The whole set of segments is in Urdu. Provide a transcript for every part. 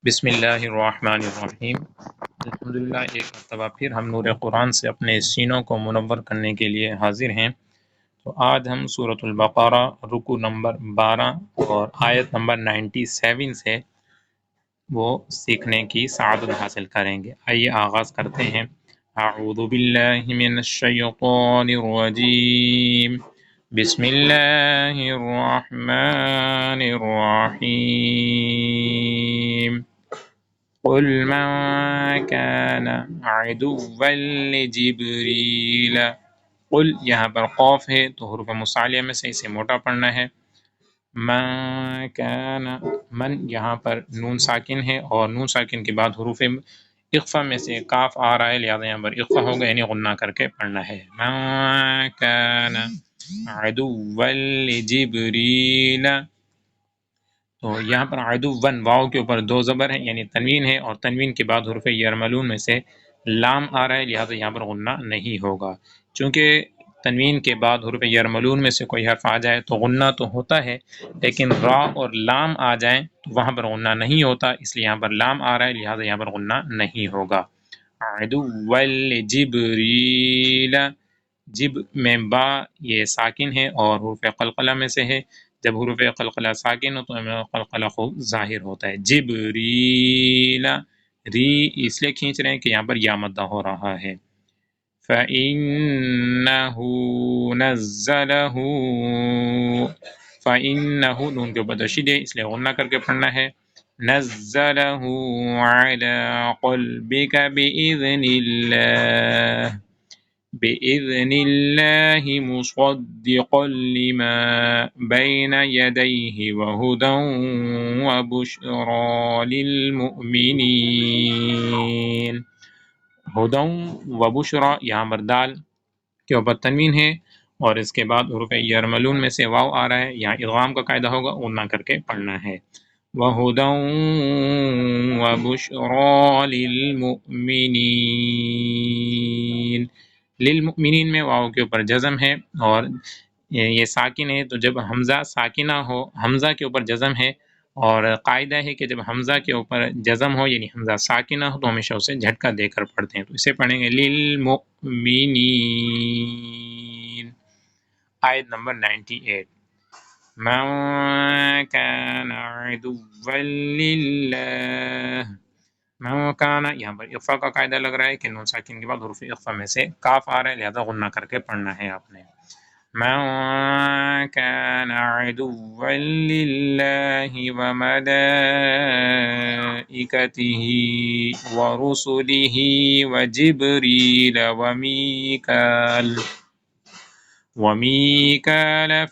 بسم اللہ الرحمن الرحیم۔ الحمدللہ ایک مرتبہ پھر ہم نور قرآن سے اپنے سینوں کو منور کرنے کے لیے حاضر ہیں۔ تو آج ہم سورۃ البقرہ رکوع نمبر 12 اور آیت نمبر 97 سے وہ سیکھنے کی سعادت حاصل کریں گے۔ آئیے آغاز کرتے ہیں۔ اعوذ باللہ من الشیطان الرجیم، بسم اللہ الرحمن الرحیم۔ قل من كان عدوا لجبریل، قل یہاں پر قوف ہے تو حروف مصعلیہ میں سے اسے موٹا پڑھنا ہے۔ من کان، من یہاں پر نون ساکن ہے اور نون ساکن کے بعد حروف اخفا میں سے کاف آ رہا ہے، لہذا یہاں پر اخفا ہوگا یعنی غنہ کر کے پڑھنا ہے۔ من کان عدوا لجبریل، تو یہاں پر عدوً واو کے اوپر دو زبر ہیں یعنی تنوین ہے، اور تنوین کے بعد حروف یرملون میں سے لام آ رہا ہے، لہذا یہاں پر غنہ نہیں ہوگا۔ چونکہ تنوین کے بعد حروف یرملون میں سے کوئی حرف آ جائے تو غنہ تو ہوتا ہے، لیکن را اور لام آ جائیں تو وہاں پر غنہ نہیں ہوتا، اس لیے یہاں پر لام آ رہا ہے، لہذا یہاں پر غنہ نہیں ہوگا۔ عدوً لجبریل، جب میں با یہ ساکن ہے اور حروف قلقلہ میں سے ہے، جب حروف قلقلہ ساکن ہو تو قلقلہ خوب ظاہر ہوتا ہے۔ جبریل، ری اس لیے کھینچ رہے ہیں کہ یہاں پر یا مدہ ہو رہا ہے۔ فَإِنَّهُ نَزَّلَهُ، فَإِنَّهُ نون کے اوپر تشدید ہے اس لیے غنہ کر کے پڑھنا ہے۔ نَزَّلَهُ عَلَى قَلْبِكَ بِإِذْنِ اللَّهِ، بِإِذْنِ اللَّهِ مُصَدِّقًا لِمَا بَيْنَ يَدَيْهِ وَهُدًى وَبُشْرَى لِلْمُؤْمِنِينَ۔ ہدًى وبشرى یہاں پر دال کے اوپر تنوین ہے اور اس کے بعد حروف یرملون میں سے واو آ رہا ہے، یہاں ادغام کا قاعدہ ہوگا، غنہ کر کے پڑھنا ہے۔ وَهُدًى وَبُشْرَى لِلْمُؤْمِنِينَ، للمؤمنین میں واو کے اوپر جزم ہے اور یہ ساکن ہے، تو جب حمزہ ساکنہ ہو، حمزہ کے اوپر جزم ہے، اور قاعدہ ہے کہ جب حمزہ کے اوپر جزم ہو یعنی حمزہ ساکنہ ہو تو ہمیشہ اسے جھٹکا دے کر پڑھتے ہیں، تو اسے پڑھیں گے للمؤمنین۔ آیت نمبر 98۔ من کان عدوا للہ، من کان یہاں پر اخفا کا قاعدہ لگ رہا ہے کہ نون ساکن کے بعد حروف اخفا میں سے کاف آ رہا ہے، لہذا غنہ کر کے پڑھنا ہے آپ نے۔ من كان عدوا لله وملائكته ورسله وجبريل وميكال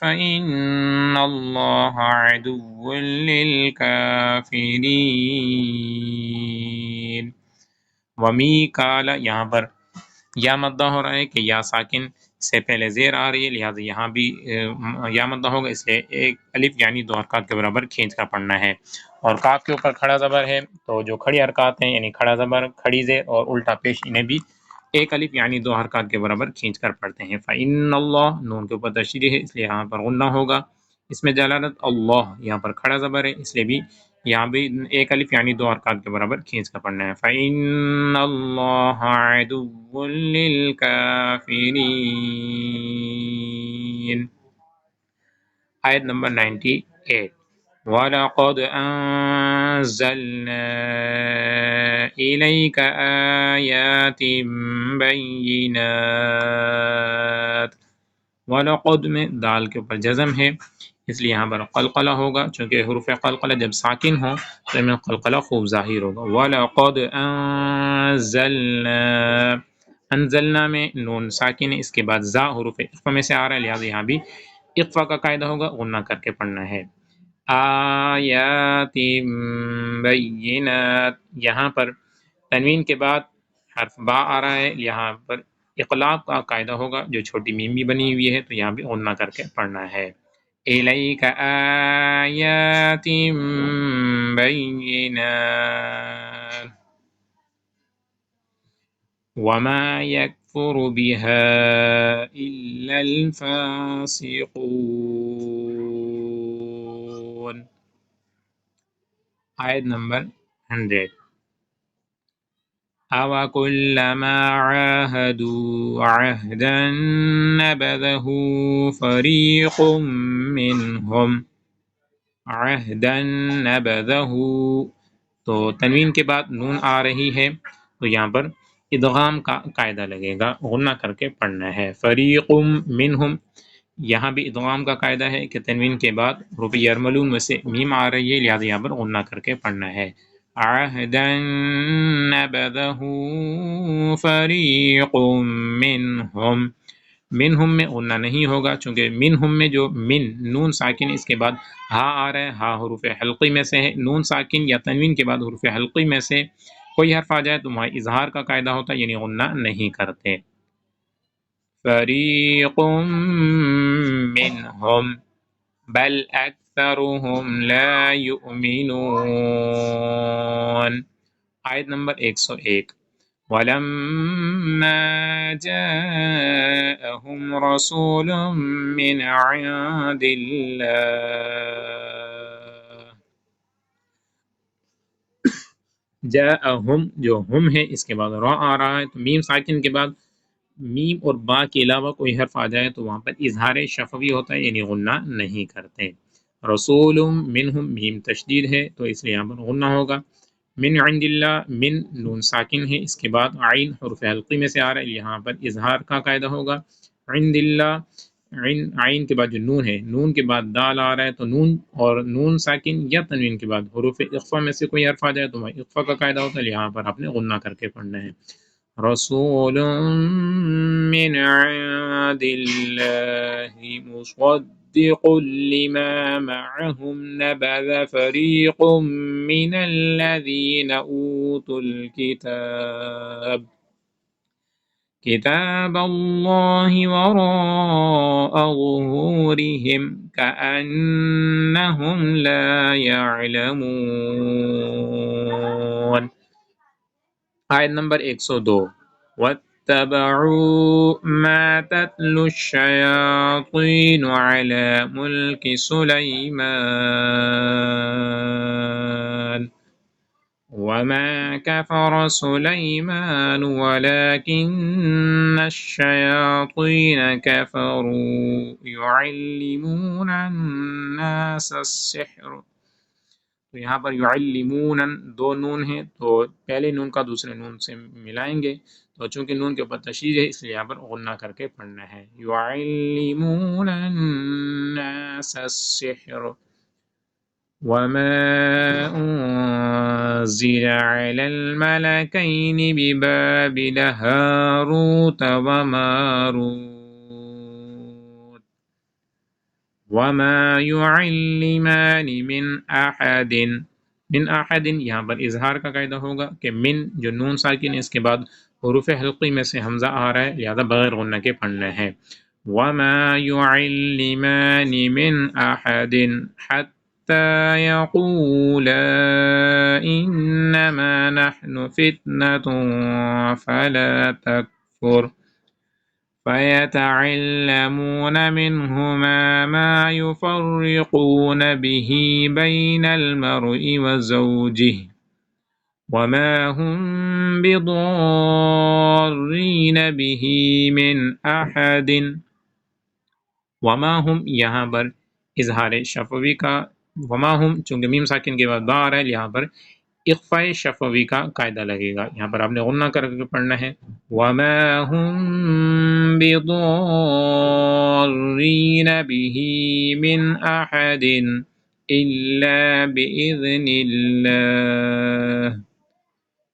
فإن الله عدو للكافرين۔ ومیکال یہاں پر یا مدہ ہو رہا ہے کہ یا ساکن سے پہلے زیر آ رہی ہے، لہٰذا یہاں بھی یا مدہ ہوگا، اس لیے ایک الف یعنی دو حرکات کے برابر کھینچ کر پڑھنا ہے۔ اور کاف کے اوپر کھڑا زبر ہے تو جو کھڑی حرکات ہیں یعنی کھڑا زبر، کھڑی زیر اور الٹا پیش، انہیں بھی ایک الف یعنی دو حرکات کے برابر کھینچ کر پڑھتے ہیں۔ فَإِنَّ اللَّهَ نون کے اوپر تشدید ہے اس لیے یہاں پر غنہ ہوگا۔ اس میں جلالت اللہ یہاں پر کھڑا زبر ہے، اس لیے بھی یہاں بھی ایک الف یعنی دو حرکات کے برابر کھینچ کر پڑھنا ہے۔ فَإِنَّ اللَّهَ عَدُوٌّ لِلْكَافِرِينَ۔ آیت نمبر 98۔ وَلَقَدْ أَنزَلْنَا إِلَيْكَ آيَاتٍ بَيِّنَاتٍ، وَلَقَدْ میں دال کے اوپر جزم ہے اس لیے یہاں پر قلقلہ ہوگا، چونکہ حروف قلقلہ جب ساکن ہوں تو ان میں قلقلہ خوب ظاہر ہوگا۔ وَلَقَدْ أَنزَلْنَا، انزلنا میں نون ساکن ہے، اس کے بعد زا حروف اخفا میں سے آ رہا ہے، لہٰذا یہاں بھی اخفا کا قاعدہ ہوگا، غنہ کر کے پڑھنا ہے۔ آیات بینات، یہاں پر تنوین کے بعد حرف با آ رہا ہے، یہاں پر اقلاب کا قاعدہ ہوگا، جو چھوٹی میم بھی بنی ہوئی ہے تو یہاں بھی غنہ کر کے پڑھنا ہے۔ الیک آیات بینات وما یکفر بها الا الفاسقون۔ آیت نمبر 100. أَوَكُلَّمَا عَاهَدُوا عَهْدًا نَبَذَهُ فَرِيقٌ مِّنْهُمْ عَهْدًا نَبَذَهُ. تو تنوین کے بعد نون آ رہی ہے تو یہاں پر ادغام کا قاعدہ لگے گا، غنہ کر کے پڑھنا ہے. فریق منہم، یہاں بھی ادغام کا قاعدہ ہے کہ تنوین کے بعد حروف یرملون میں سے میم آ رہی ہے، لہذا یہاں پر غنہ کر کے پڑھنا ہے. عہدا نبذہ فریق منہم، منہم میں غنہ نہیں ہوگا چونکہ منہم میں جو من نون ساکن اس کے بعد ہا آ رہا ہے، ہا حروف حلقی میں سے ہے. نون ساکن یا تنوین کے بعد حروف حلقی میں سے کوئی حرف آ جائے تو وہاں اظہار کا قاعدہ ہوتا ہے، یعنی غنہ نہیں کرتے. فریق منہم بل اکثرهم لا یؤمنون. آیت نمبر 101. وَلَمَّا جَاءَهُمْ رَسُولٌ مِّنْ عِندِ اللَّهِ. جاءہم جو ہم ہے اس کے بعد را آ رہا ہے تو میم ساکن کے بعد میم اور با کے علاوہ کوئی حرف آ جائے تو وہاں پر اظہار شفوی ہوتا ہے، یعنی غنہ نہیں کرتے. رسول منہم میم تشدید ہے تو اس لیے یہاں پر غنہ ہوگا. من عند اللہ، من نون ساکن ہے اس کے بعد عین حرف حلقی میں سے آ رہا ہے، یہاں پر اظہار کا قاعدہ ہوگا. عند اللہ، عین کے بعد جو نون ہے، نون کے بعد دال آ رہا ہے تو نون اور نون ساکن یا تنوین کے بعد حروف اخفا میں سے کوئی حرف آ جائے تو وہ اخفا کا قاعدہ ہوتا ہے، یہاں پر آپ نے غنہ کر کے پڑھنا ہے. رسول من عند اللہ مصدق لما معهم نبذ فريق من الذين أوتوا الكتاب كتاب الله وراء ظهورهم كأنهم لا يعلمون. آیت نمبر 102. وَاتَّبَعُوا مَا تَتْلُو الشَّيَاطِينُ عَلَى مُلْكِ سُلَيْمَانَ وَمَا كَفَرَ سُلَيْمَانُ وَلَكِنَّ الشَّيَاطِينَ كَفَرُوا يُعَلِّمُونَ النَّاسَ السِّحْرَ. تو یہاں پر یعلمون دو نون ہیں تو پہلے نون کا دوسرے نون سے ملائیں گے، تو چونکہ نون کے اوپر تشدید ہے اس لیے یہاں پر غنہ کر کے پڑھنا ہے. یعلمون الناس السحر وما انزل على الملكين ببابل هاروت وماروت وما يعلمان من احد. من احد یہاں پر اظہار کا قاعدہ ہوگا کہ من جو نون ساکن اس کے بعد حروف حلقی میں سے حمزہ آ رہا ہے، لہذا بغیر غنہ کے پڑھنا ہے. وما يعلمان من احد حتى يقولا انما نحن فتنة فلا تكفر فيتعلمون منهما ما يفرقون به بين المرء وزوجه وما هم بضارين به من أحد. وما هم یہاں پر اظہار شفوی کا، وما هم چونکہ میم ساکن کے بعد با آ رہا ہے یہاں پر اخفاء شفوی کا قاعدہ لگے گا، یہاں پر آپ نے غنہ کر کے پڑھنا ہے. وما هم بضارين به من أحد إلا بإذن الله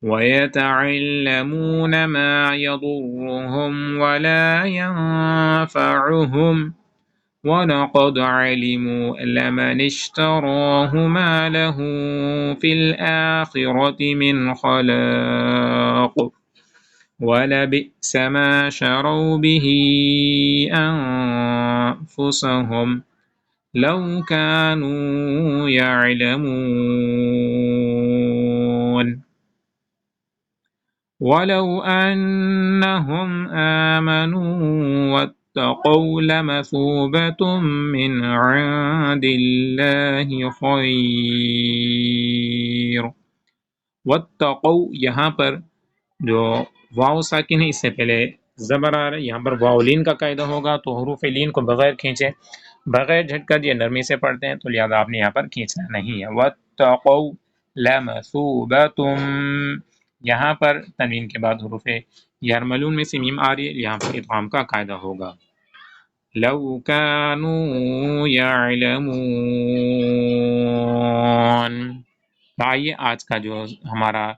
ويتعلمون ما يضرهم ولا ينفعهم وَلَقَدْ عَلِمُوا لَمَنِ اشْتَرَاهُ مَا لَهُ فِي الْآخِرَةِ مِنْ خَلَاقٍ وَلَبِئْسَ مَا شَرَوْا بِهِ أَنفُسَهُمْ لَوْ كَانُوا يَعْلَمُونَ. وَلَوْ أَنَّهُمْ آمَنُوا وَاتَّقَوْا لَمَثُوبَةٌ مِّنْ عِندِ اللَّهِ خَيْرٌ واتقوا یہاں پر جو واو ساکن ہے اس سے پہلے زبر آ رہا ہے، یہاں پر واولین کا قاعدہ ہوگا تو حروف لین کو بغیر کھینچے، بغیر جھٹکا دیے نرمی سے پڑھتے ہیں، تو لہذا آپ نے یہاں پر کھینچنا نہیں ہے۔ واتقوا لمثوبۃ، یہاں پر تنوین کے بعد حروف یرملون میں سے میم آ رہی ہے، یہاں پر ادغام کا قاعدہ ہوگا۔ لو كانوا يعلمون۔ تو آئیے آج کا جو ہمارا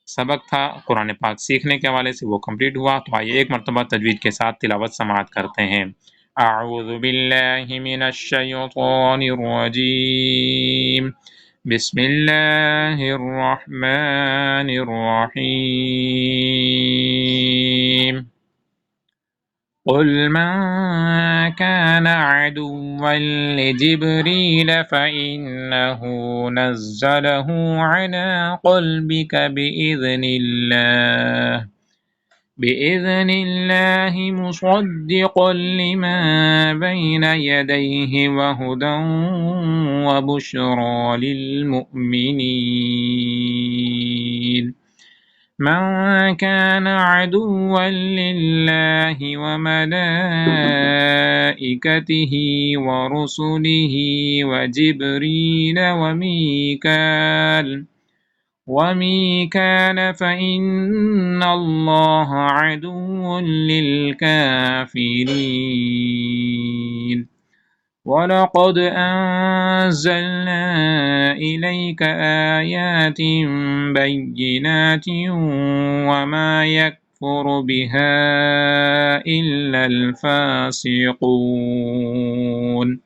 سبق تھا قرآن پاک سیکھنے کے حوالے سے وہ کمپلیٹ ہوا، تو آئیے ایک مرتبہ تجوید کے ساتھ تلاوت سماعت کرتے ہیں۔ اعوذ باللہ من الشیطان الرجیم، بسم اللہ الرحمن الرحیم۔ قل من كان عدوا لجبريل فإنه نزله على قلبك بإذن الله مصدقا لما بين يديه وهدى وبشرى للمؤمنين۔ من كان عدوا لله وملائكته ورسله وجبريل وميكال فإن الله عدو للكافرين۔ وَلَقَدْ أَنزَلْنَا إِلَيْكَ آيَاتٍ بَيِّنَاتٍ وَمَا يَكْفُرُ بِهَا إِلَّا الْفَاسِقُونَ۔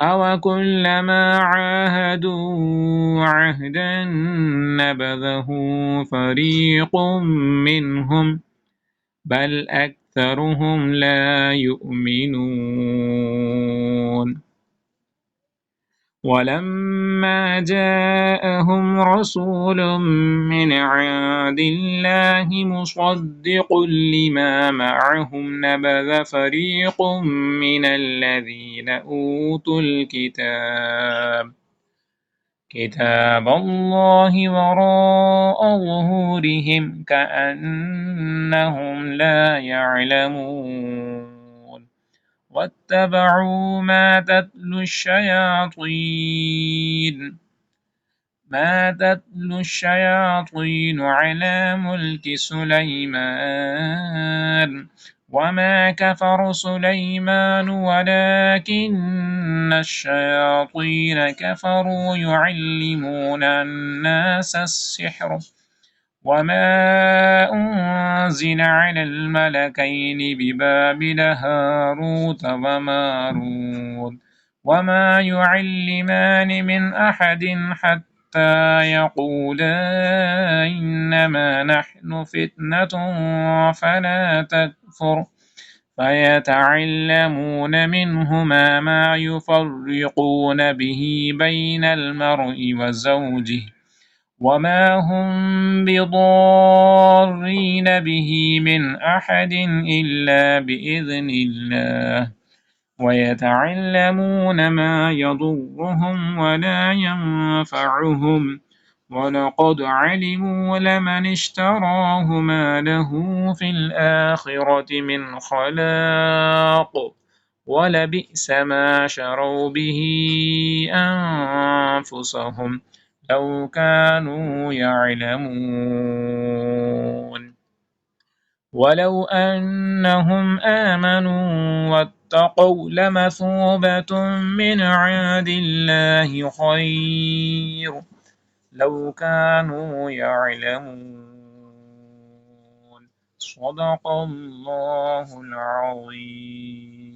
أَوَكُلَّمَا عَاهَدُوا عَهْدًا نَبَذَهُ فَرِيقٌ مِّنْهُمْ بَلْ أَكْثَرُهُمْ لَا يُؤْمِنُونَ۔ وَلَمَّا جَاءَهُمْ رَسُولٌ مِّنْ عِندِ اللَّهِ مُصَدِّقٌ لِّمَا مَعَهُمْ نَبَذَ فَرِيقٌ مِّنَ الَّذِينَ أُوتُوا كِتَابَ اللَّهِ وَرَاءَ ظُهُورِهِمْ كَأَنَّهُمْ لَا يَعْلَمُونَ۔ وَاتَّبَعُوا مَا تَتْلُو الشَّيَاطِينُ عَلَى مُلْكِ سُلَيْمَانَ وَمَا كَفَرَ سُلَيْمَانُ وَلَكِنَّ الشَّيَاطِينَ كَفَرُوا يُعَلِّمُونَ النَّاسَ السِّحْرَ وَمَا أُنزِلَ عَلَى الْمَلَكَيْنِ بِبَابِلَ هَارُوتَ وَمَارُوتَ وَمَا يُعَلِّمَانِ مِنْ أَحَدٍ حَتَّى يَقُولَا إِنَّمَا نَحْنُ فِتْنَةٌ فَلَا تَكْفُرْ فَيَتَعَلَّمُونَ مِنْهُمَا مَا يُفَرِّقُونَ بِهِ بَيْنَ المرء وزوجه وما هم بضارين به من أحد إلا بإذن الله ويتعلمون ما يضرهم ولا ينفعهم وَلَقَدْ عَلِمُوا لَمَنِ اشْتَرَاهُ مَا لَهُ فِي الْآخِرَةِ مِنْ خَلَاقٍ وَلَبِئْسَ مَا شَرَوْا بِهِ أَنفُسَهُمْ لَوْ كَانُوا يَعْلَمُونَ۔ وَلَوْ أَنَّهُمْ آمَنُوا وَاتَّقَوْا لَمَثُوبَةٌ مِّنْ عِندِ اللَّهِ خَيْرٌ لَوْ كَانُوا يَعْلَمُونَ۔ صدق اللہ العظیم۔